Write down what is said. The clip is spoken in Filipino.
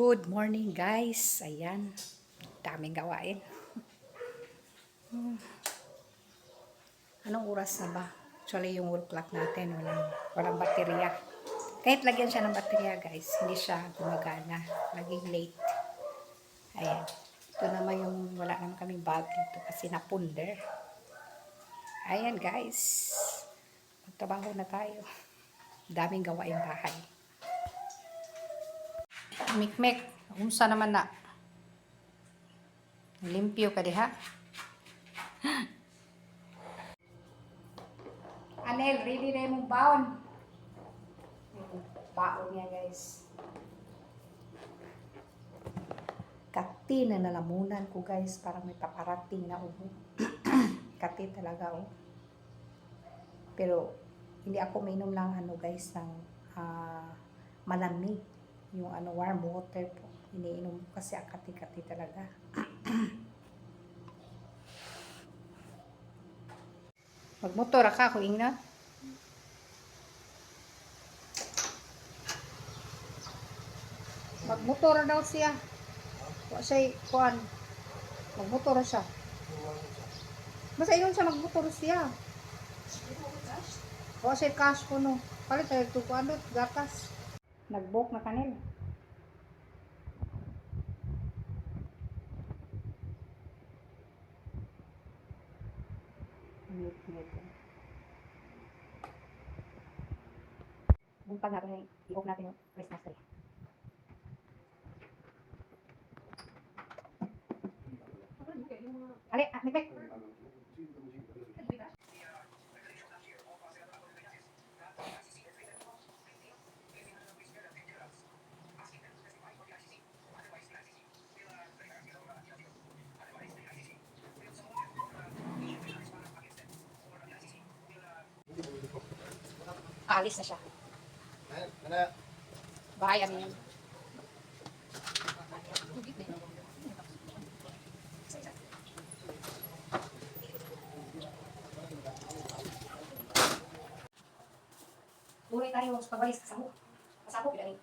Good morning guys. Ayan. Daming gawain. Anong oras na ba? Actually yung wall clock natin walang baterya. Kahit lagyan siya ng baterya guys, hindi siya gumagana. Naging late. Ayan. Ito naman yung wala naman kaming bulb dito kasi napunder. Ayan guys. Magtrabaho na tayo. Daming gawain bahay. Mikmek. Unsa naman na? Limpyo ka diha. Anel, ready na yung baon. Baon niya guys. Kati na nalamunan ko guys. Parang may paparating na ubo. Kati talaga oh. Pero hindi ako mainom ng guys ng malamig. Yung warm water po. Iniinom kasi kati-kati talaga. Magmotor ka ko ingna. Magmotor daw siya. Wa siya kuan. Magmotor siya. Basta ingon siya magmotor siya. Wa siya cash ko no. Palit tayo to kuan gatas. Nag-book na kanil. Buntag natin i-off natin yung Christmas tree. Ali, Mikmek. Alis na siya. Bahayan niya. Tuloy tayo sa pagbalis sa sahok. Pasahok yun.